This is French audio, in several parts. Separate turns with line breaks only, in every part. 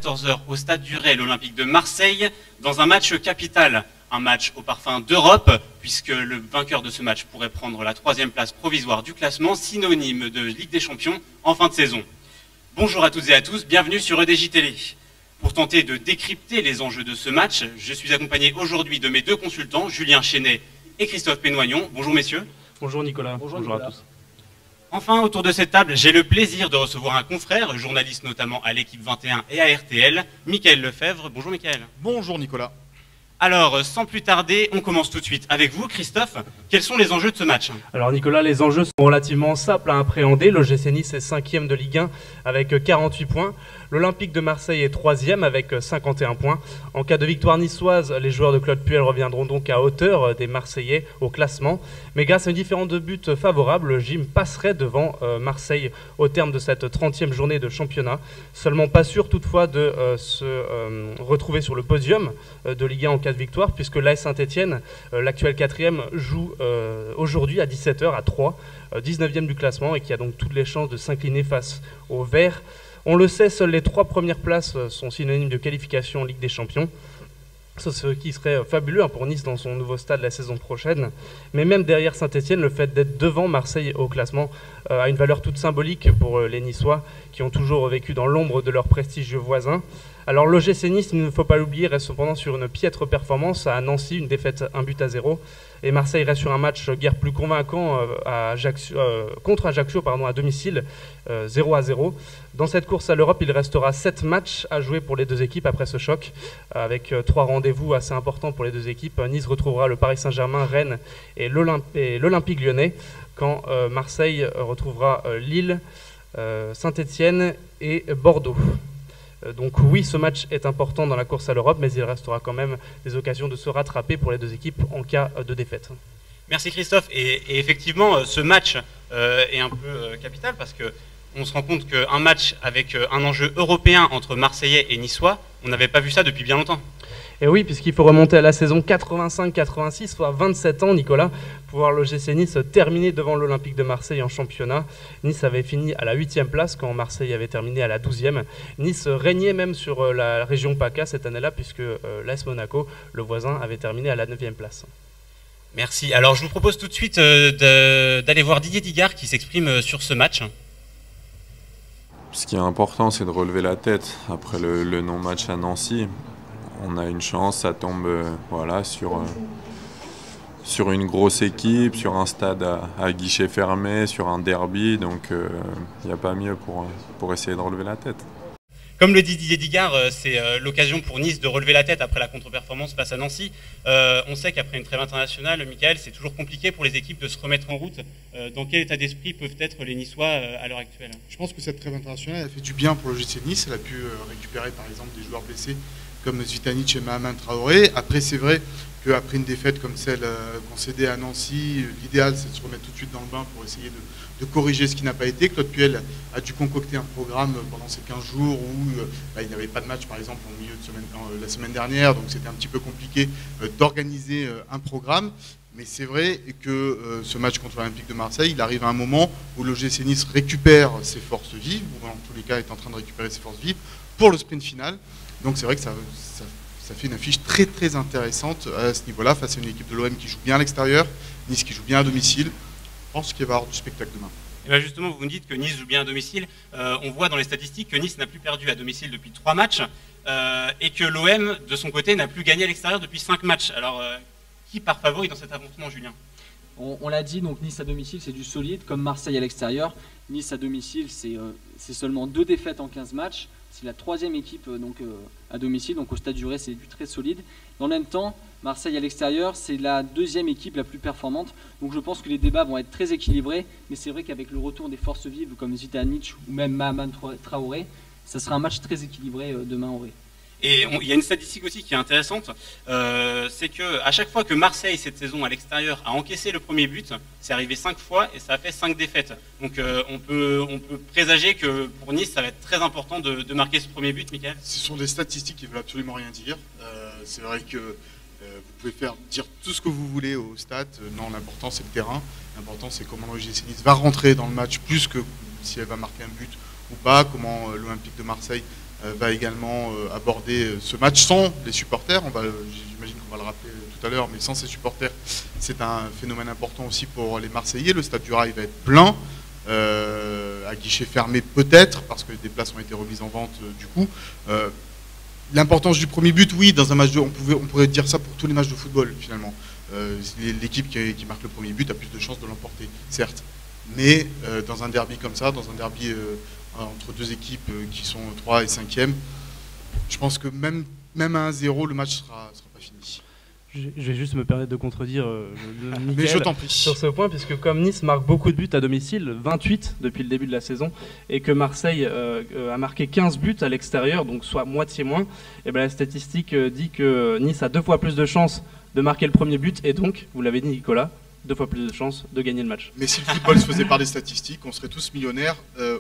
14 h au stade du Ray, l'Olympique de Marseille, dans un match capital. Un match au parfum d'Europe, puisque le vainqueur de ce match pourrait prendre la 3e place provisoire du classement, synonyme de Ligue des Champions en fin de saison. Bonjour à toutes et à tous, bienvenue sur EDJ Télé. Pour tenter de décrypter les enjeux de ce match, je suis accompagné aujourd'hui de mes deux consultants, Julien Chenet et Christophe Pénoignon. Bonjour messieurs.
Bonjour Nicolas. Bonjour à tous.
Enfin, autour de cette table, j'ai le plaisir de recevoir un confrère, journaliste notamment à l'équipe 21 et à RTL, Mickaël Lefebvre. Bonjour Mickaël.
Bonjour Nicolas.
Alors, sans plus tarder, on commence tout de suite avec vous, Christophe. Quels sont les enjeux de ce match?
Alors Nicolas, les enjeux sont relativement simples à appréhender. L'OGC Nice est 5e de Ligue 1 avec 48 points. L'Olympique de Marseille est 3e avec 51 points. En cas de victoire niçoise, les joueurs de Claude Puel reviendront donc à hauteur des Marseillais au classement. Mais grâce à une différence de buts favorable, le gym passerait devant Marseille au terme de cette 30e journée de championnat. Seulement pas sûr toutefois de se retrouver sur le podium de Ligue 1 en cas de victoire, puisque l'AS Saint-Etienne, l'actuel 4e, joue aujourd'hui à 17 h à 3, 19e du classement, et qui a donc toutes les chances de s'incliner face aux Verts. On le sait, seules les 3 premières places sont synonymes de qualification en Ligue des Champions. Ce qui serait fabuleux pour Nice dans son nouveau stade la saison prochaine. Mais même derrière Saint-Etienne, le fait d'être devant Marseille au classement a une valeur toute symbolique pour les Niçois, qui ont toujours vécu dans l'ombre de leurs prestigieux voisins. Alors l'OGC Nice, il ne faut pas l'oublier, reste cependant sur une piètre performance à Nancy, une défaite 1-0. Et Marseille reste sur un match guère plus convaincant contre Ajaccio à domicile, 0-0. Dans cette course à l'Europe, il restera 7 matchs à jouer pour les deux équipes après ce choc, avec 3 rendez-vous assez importants pour les deux équipes. Nice retrouvera le Paris Saint-Germain, Rennes et l'Olympique Lyonnais, quand Marseille retrouvera Lille, Saint-Etienne et Bordeaux. Donc oui, ce match est important dans la course à l'Europe, mais il restera quand même des occasions de se rattraper pour les deux équipes en cas de défaite.
Merci Christophe. Et effectivement, ce match est un peu capital, parce qu'on se rend compte qu'un match avec un enjeu européen entre Marseillais et Niçois, on n'avait pas vu ça depuis bien longtemps.
Et oui, puisqu'il faut remonter à la saison 85-86, soit 27 ans, Nicolas, pour voir l'OGC Nice terminer devant l'Olympique de Marseille en championnat. Nice avait fini à la 8e place quand Marseille avait terminé à la 12e. Nice régnait même sur la région PACA cette année-là, puisque l'AS Monaco, le voisin, avait terminé à la 9e place.
Merci. Alors je vous propose tout de suite d'aller voir Didier Digard qui s'exprime sur ce match.
Ce qui est important, c'est de relever la tête après le non-match à Nancy. On a une chance, ça tombe voilà, sur une grosse équipe, sur un stade à guichet fermé, sur un derby, donc il n'y a pas mieux pour essayer de relever la tête.
Comme le dit Didier Digard, c'est l'occasion pour Nice de relever la tête après la contre-performance face à Nancy. On sait qu'après une trêve internationale, Mickaël, c'est toujours compliqué pour les équipes de se remettre en route. Dans quel état d'esprit peuvent être les Niçois à l'heure actuelle?
Je pense que cette trêve internationale a fait du bien pour le l'OGC Nice. Elle a pu récupérer par exemple des joueurs blessés comme Zvitanic et Mahaman Traoré. Après, c'est vrai qu'après une défaite comme celle concédée à Nancy, l'idéal c'est de se remettre tout de suite dans le bain pour essayer de corriger ce qui n'a pas été. Claude Puel a dû concocter un programme pendant ces 15 jours où il n'y avait pas de match par exemple au milieu de semaine, la semaine dernière, donc c'était un petit peu compliqué d'organiser un programme. Mais c'est vrai que ce match contre l'Olympique de Marseille, il arrive à un moment où l'OGC Nice récupère ses forces vives, ou en tous les cas est en train de récupérer ses forces vives pour le sprint final. Donc c'est vrai que ça fait une affiche très très intéressante à ce niveau-là, face à une équipe de l'OM qui joue bien à l'extérieur, Nice qui joue bien à domicile. Je pense qu'il va y avoir du spectacle demain.
Et bien justement, vous me dites que Nice joue bien à domicile. On voit dans les statistiques que Nice n'a plus perdu à domicile depuis 3 matchs et que l'OM, de son côté, n'a plus gagné à l'extérieur depuis 5 matchs. Alors, qui part favori dans cet affrontement, Julien?
On l'a dit, donc Nice à domicile, c'est du solide, comme Marseille à l'extérieur. Nice à domicile, c'est seulement 2 défaites en 15 matchs. C'est la 3e équipe à domicile, donc au Stade du Ray, c'est du très solide. En même temps, Marseille à l'extérieur, c'est la 2e équipe la plus performante. Donc je pense que les débats vont être très équilibrés. Mais c'est vrai qu'avec le retour des forces vives comme Zvitanic ou même Mahaman Traoré, ça sera un match très équilibré demain au Ray.
Et il y a une statistique aussi qui est intéressante, c'est qu'à chaque fois que Marseille, cette saison à l'extérieur, a encaissé le premier but, c'est arrivé 5 fois et ça a fait 5 défaites. Donc on peut présager que pour Nice, ça va être très important de marquer ce premier but, Mickaël.
Ce sont des statistiques qui ne veulent absolument rien dire. C'est vrai que vous pouvez dire tout ce que vous voulez au stade. Non, l'important c'est le terrain. L'important c'est comment l'OGC Nice va rentrer dans le match plus que si elle va marquer un but ou pas, comment l'Olympique de Marseille va également aborder ce match sans les supporters. J'imagine qu'on va le rappeler tout à l'heure, mais sans ces supporters, c'est un phénomène important aussi pour les Marseillais. Le stade du Rail va être plein, à guichet fermé peut-être, parce que des places ont été remises en vente du coup. L'importance du premier but, oui, dans un match on pourrait dire ça pour tous les matchs de football finalement. L'équipe qui marque le premier but a plus de chances de l'emporter, certes. Mais dans un derby comme ça, dans un derby entre deux équipes qui sont 3 et 5e, je pense que même à 1-0, le match sera pas fini.
Je vais juste me permettre de contredire
mais je t'en prie.
Sur ce point, puisque comme Nice marque beaucoup de buts à domicile, 28 depuis le début de la saison, et que Marseille a marqué 15 buts à l'extérieur, donc soit moitié moins, et bien la statistique dit que Nice a 2 fois plus de chances de marquer le premier but, et donc, vous l'avez dit Nicolas, 2 fois plus de chances de gagner le match.
Mais si le football se faisait par des statistiques, on serait tous millionnaires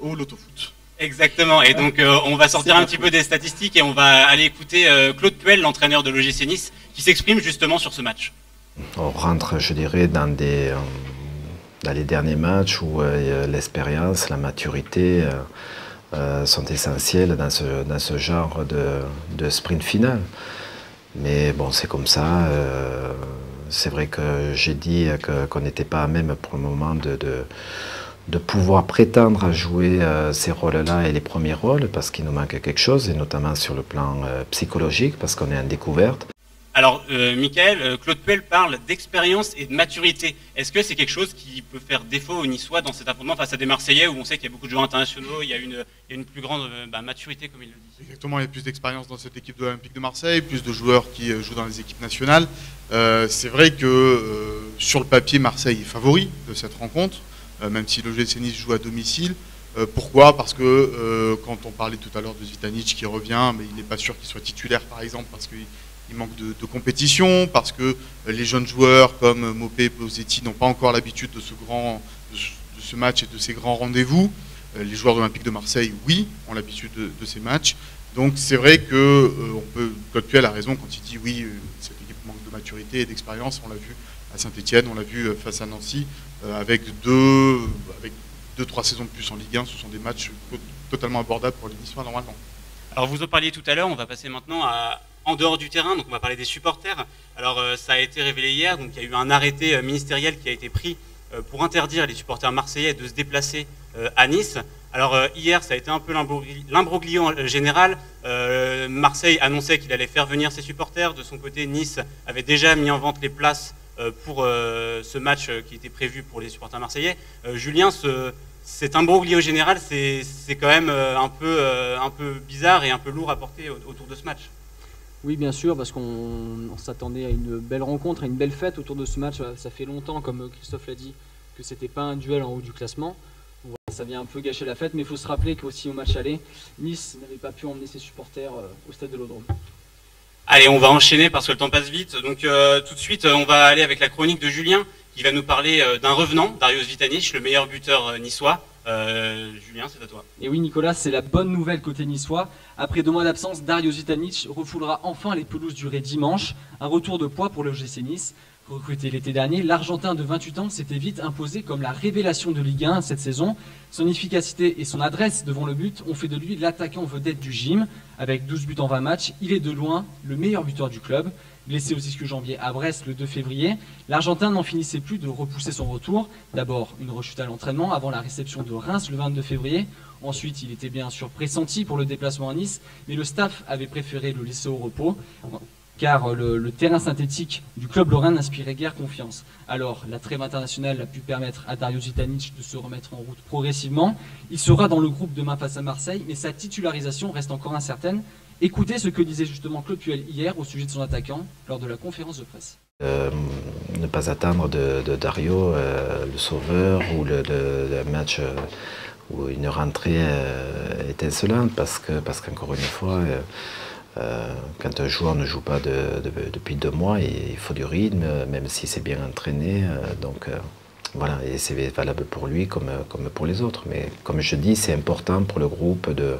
au loto-foot.
Exactement, et donc on va sortir un petit peu des statistiques et on va aller écouter Claude Puel, l'entraîneur de l'OGC Nice, qui s'exprime justement sur ce match.
On rentre, je dirais, dans les derniers matchs où l'expérience, la maturité sont essentielles dans ce genre de sprint final. Mais bon, c'est comme ça. C'est vrai que j'ai dit qu'on n'était pas à même pour le moment de pouvoir prétendre à jouer ces rôles-là et les premiers rôles, parce qu'il nous manque quelque chose, et notamment sur le plan psychologique, parce qu'on est en découverte.
Alors, Michael, Claude Puel parle d'expérience et de maturité. Est-ce que c'est quelque chose qui peut faire défaut aux Niçois dans cet affrontement face à des Marseillais où on sait qu'il y a beaucoup de joueurs internationaux, il y a une plus grande maturité, comme il le dit?
Exactement, il y a plus d'expérience dans cette équipe de l'Olympique de Marseille, plus de joueurs qui jouent dans les équipes nationales. C'est vrai que sur le papier, Marseille est favori de cette rencontre, même si l'OGC Nice joue à domicile. Pourquoi? Parce que quand on parlait tout à l'heure de Zvitanic qui revient, mais il n'est pas sûr qu'il soit titulaire par exemple, parce qu'il manque de compétition, parce que les jeunes joueurs comme Mopé et Posetti n'ont pas encore l'habitude de ce match et de ces grands rendez-vous. Les joueurs de l'Olympique de Marseille, oui, ont l'habitude de ces matchs. Donc c'est vrai que Claude Puel a raison quand il dit oui, cette équipe manque de maturité et d'expérience. On l'a vu à Saint-Etienne, on l'a vu face à Nancy, avec 2-3 saisons de plus en Ligue 1. Ce sont des matchs totalement abordables pour les Niçois normalement.
Alors vous en parliez tout à l'heure, on va passer maintenant en dehors du terrain, donc on va parler des supporters. Alors ça a été révélé hier, donc il y a eu un arrêté ministériel qui a été pris pour interdire les supporters marseillais de se déplacer à Nice. Alors hier, ça a été un peu l'imbroglio général. Marseille annonçait qu'il allait faire venir ses supporters. De son côté, Nice avait déjà mis en vente les places pour ce match qui était prévu pour les supporters marseillais. Julien, cet imbroglio général, c'est quand même un peu bizarre et un peu lourd à porter autour de ce match.
Oui, bien sûr, parce qu'on s'attendait à une belle rencontre, à une belle fête autour de ce match. Ça fait longtemps, comme Christophe l'a dit, que c'était pas un duel en haut du classement. Voilà, ça vient un peu gâcher la fête, mais il faut se rappeler qu'aussi au match aller, Nice n'avait pas pu emmener ses supporters au stade de l'Odrome.
Allez, on va enchaîner parce que le temps passe vite. Donc tout de suite, on va aller avec la chronique de Julien, qui va nous parler d'un revenant, Dario Zvitanic, le meilleur buteur niçois. Julien, c'est à toi.
Et oui, Nicolas, c'est la bonne nouvelle côté niçois. Après 2 mois d'absence, Dario Zvitanic refoulera enfin les pelouses du Ré dimanche. Un retour de poids pour le l'OGC Nice. Recruté l'été dernier, l'Argentin de 28 ans s'était vite imposé comme la révélation de Ligue 1 cette saison. Son efficacité et son adresse devant le but ont fait de lui l'attaquant vedette du gym. Avec 12 buts en 20 matchs, il est de loin le meilleur buteur du club. Blessé au ischio-jambier à Brest le 2 février, l'Argentin n'en finissait plus de repousser son retour. D'abord une rechute à l'entraînement avant la réception de Reims le 22 février. Ensuite, il était bien sûr pressenti pour le déplacement à Nice, mais le staff avait préféré le laisser au repos, car le terrain synthétique du club lorrain n'inspirait guère confiance. Alors, la trêve internationale a pu permettre à Dario Zvitanic de se remettre en route progressivement. Il sera dans le groupe demain face à Marseille, mais sa titularisation reste encore incertaine. Écoutez ce que disait justement Claude Puel hier au sujet de son attaquant lors de la conférence de presse.
Ne pas attendre de Dario le sauveur ou le match ou une rentrée étincelante, parce qu'encore une fois, quand un joueur ne joue pas depuis 2 mois, il faut du rythme, même si c'est bien entraîné. Voilà, et c'est valable pour lui comme pour les autres. Mais comme je dis, c'est important pour le groupe de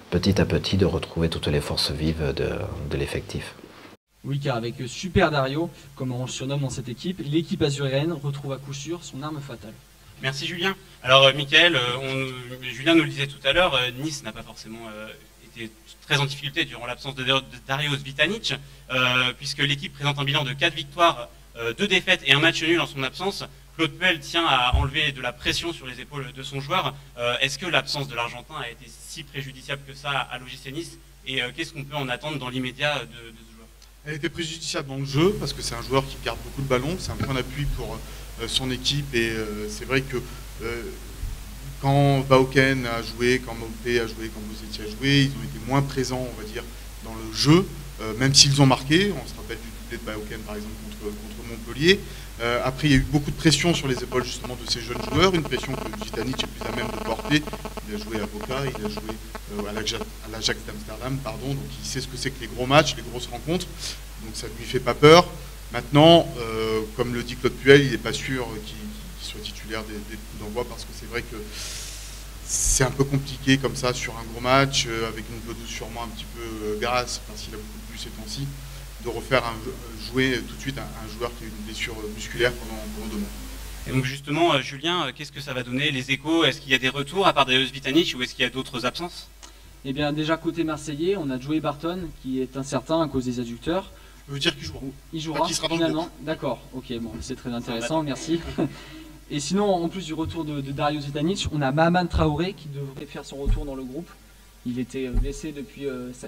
petit à petit de retrouver toutes les forces vives de l'effectif.
Oui, car avec Super Dario, comme on le surnomme dans cette équipe, l'équipe azuréenne retrouve à coup sûr son arme fatale.
Merci Julien. Alors Michael, Julien nous le disait tout à l'heure, Nice n'a pas forcément été été très en difficulté durant l'absence de Dario Zvitanic, puisque l'équipe présente un bilan de 4 victoires, 2 défaites et un match nul en son absence. Claude Puel tient à enlever de la pression sur les épaules de son joueur. Est-ce que l'absence de l'Argentin a été si préjudiciable que ça à l'OGC Nice? Et qu'est-ce qu'on peut en attendre dans l'immédiat de ce joueur?
Elle était préjudiciable dans le jeu, parce que c'est un joueur qui garde beaucoup de ballons, c'est un point d'appui pour son équipe, et c'est vrai que quand Bauken a joué, quand Mopé a joué, quand Bosetti a joué, ils ont été moins présents, on va dire, dans le jeu, même s'ils ont marqué. On se rappelle du doublé de Bauken, par exemple, contre Montpellier. Après, il y a eu beaucoup de pression sur les épaules justement de ces jeunes joueurs, une pression que Zvitanic est plus à même de porter. Il a joué à Boca, il a joué à l'Ajax d'Amsterdam, pardon, donc il sait ce que c'est que les gros matchs, les grosses rencontres, donc ça ne lui fait pas peur. Maintenant, comme le dit Claude Puel, il n'est pas sûr qu'il soit titulaire des coups d'envoi, parce que c'est vrai que c'est un peu compliqué comme ça sur un gros match, avec une pelouse sûrement un petit peu grasse, parce qu'il a beaucoup plu ces temps-ci, de refaire jouer tout de suite un joueur qui a eu une blessure musculaire pendant 2 mois.
Et donc justement, Julien, qu'est-ce que ça va donner, les échos? Est-ce qu'il y a des retours à part Dario Zvitanic, ou est-ce qu'il y a d'autres absences?
Eh bien déjà côté marseillais, on a Joey Barton qui est incertain à cause des adducteurs.
Ça veut dire qu'il jouera.
Il jouera
qui sera dans
finalement. D'accord, ok, bon, c'est très intéressant, merci. Et sinon, en plus du retour de Dario Zvitanic, on a Mahaman Traoré qui devrait faire son retour dans le groupe. Il était blessé depuis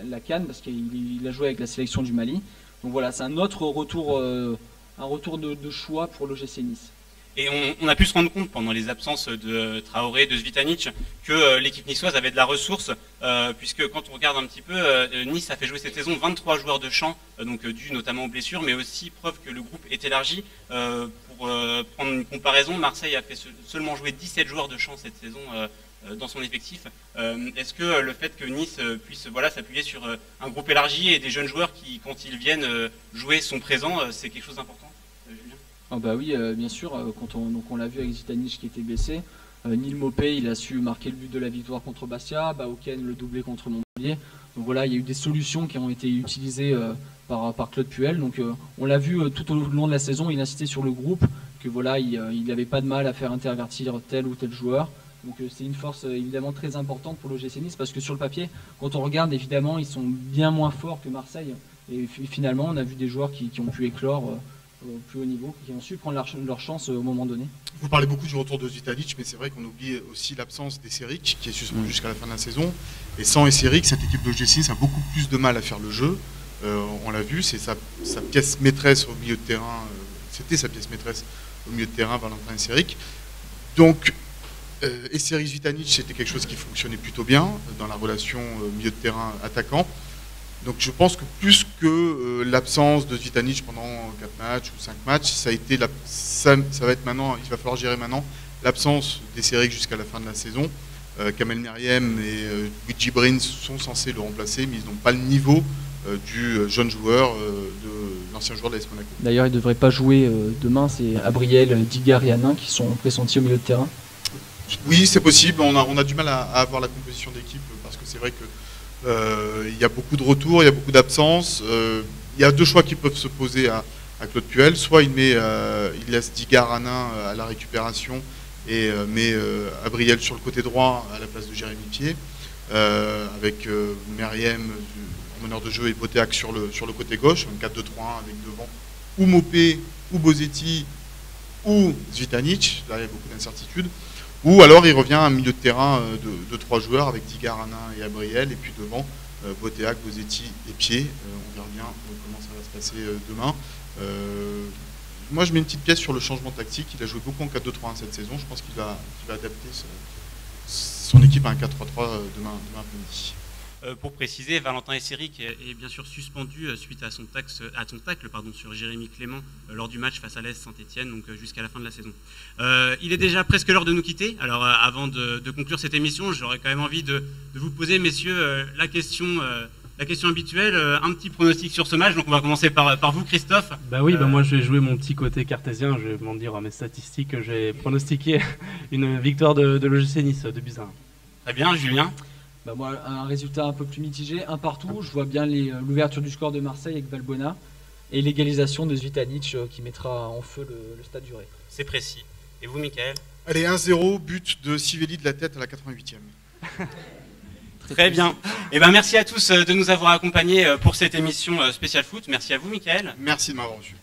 la CAN parce qu'il a joué avec la sélection du Mali. Donc voilà, c'est un autre retour, de choix pour l'OGC Nice.
Et on a pu se rendre compte pendant les absences de Traoré, de Zvitanic, que l'équipe niçoise avait de la ressource, puisque quand on regarde un petit peu, Nice a fait jouer cette saison 23 joueurs de champ, donc dû notamment aux blessures, mais aussi preuve que le groupe est élargi. Pour prendre une comparaison, Marseille a fait seulement jouer 17 joueurs de champ cette saison dans son effectif. Est-ce que le fait que Nice puisse s'appuyer sur un groupe élargi et des jeunes joueurs qui, quand ils viennent jouer, sont présents, c'est quelque chose d'important?
Ah bah oui, bien sûr, quand on l'a vu avec Zvitanic qui était blessé, Neil Mopé il a su marquer le but de la victoire contre Bastia, Bauken le doublé contre Montpellier. Donc voilà, il y a eu des solutions qui ont été utilisées par Claude Puel. Donc on l'a vu tout au long de la saison, il insistait sur le groupe, que voilà, il n'avait pas de mal à faire intervertir tel ou tel joueur. Donc c'est une force évidemment très importante pour l'OGC Nice, parce que sur le papier, quand on regarde, évidemment, ils sont bien moins forts que Marseille. Et finalement, on a vu des joueurs qui ont pu éclore au plus haut niveau, qui ont su prendre leur chance au moment donné.
Vous parlez beaucoup du retour de Zvitanic, mais c'est vrai qu'on oublie aussi l'absence d'Esseric, qui est suspendu jusqu'à la fin de la saison. Et sans Esseric, cette équipe de l'OGC Nice a beaucoup plus de mal à faire le jeu. On l'a vu, c'est sa pièce maîtresse au milieu de terrain. C'était sa pièce maîtresse au milieu de terrain, Valentin Esseric. Donc, Esseric Zvitanic, c'était quelque chose qui fonctionnait plutôt bien dans la relation milieu de terrain attaquant. Donc je pense que plus que l'absence de Zvitanic pendant 4 matchs ou 5 matchs, ça va être maintenant, il va falloir gérer maintenant l'absence d'Esseric jusqu'à la fin de la saison. Kamel Meriem et Luigi Brins sont censés le remplacer, mais ils n'ont pas le niveau du jeune joueur, de l'ancien joueur de l'AS Monaco.
D'ailleurs, il ne devrait pas jouer demain, c'est Abriel, Digard et Hanin qui sont pressentis au milieu de terrain.
Oui, c'est possible, on a du mal à avoir la composition d'équipe, parce que c'est vrai que il y a beaucoup de retours, il y a beaucoup d'absences. Il y a 2 choix qui peuvent se poser à Claude Puel. Soit il laisse Digard, Hanin à la récupération et met Abriel sur le côté droit à la place de Jérémy Pied, avec Meriem en meneur de jeu et Boteac sur le côté gauche, un 4-2-3-1 avec devant ou Mopé, ou Bosetti, ou Zvitanic. Là, il y a beaucoup d'incertitudes. Ou alors il revient à un milieu de terrain de 3 joueurs avec Digard, Hanin et Abriel, et puis devant Boteac, Bosetti et Pied. On verra bien comment ça va se passer demain. Moi je mets une petite pièce sur le changement tactique. Il a joué beaucoup en 4-2-3-1 cette saison. Je pense qu'il va adapter son équipe à un 4-3-3 demain après-midi.
Pour préciser, Valentin Esseric est bien sûr suspendu suite à son tacle sur Jérémy Clément lors du match face à l'AS Saint-Etienne, donc jusqu'à la fin de la saison. Il est déjà presque l'heure de nous quitter. Alors avant de conclure cette émission, j'aurais quand même envie de vous poser, messieurs, la question habituelle, un petit pronostic sur ce match. Donc on va commencer par vous, Christophe.
Bah oui, moi je vais jouer mon petit côté cartésien, je vais m'en dire mes statistiques. J'ai pronostiqué une victoire de l'OGC Nice, 2-1.
Très bien, Julien.
Bah moi, un résultat un peu plus mitigé, 1 partout. Je vois bien l'ouverture du score de Marseille avec Valbuena et l'égalisation de Zvitanic qui mettra en feu le stade du Ré.
C'est précis. Et vous, Michael?
Allez, 1-0, but de Sivelli de la tête à la 88e.
Très bien. Et ben merci à tous de nous avoir accompagnés pour cette émission spéciale foot. Merci à vous, Mickaël.
Merci de m'avoir reçu.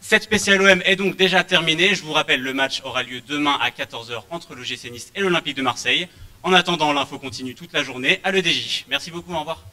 Cette spéciale OM est donc déjà terminée. Je vous rappelle, le match aura lieu demain à 14 h entre l'OGC Nice et l'Olympique de Marseille. En attendant, l'info continue toute la journée à l'EDJ. Merci beaucoup, au revoir.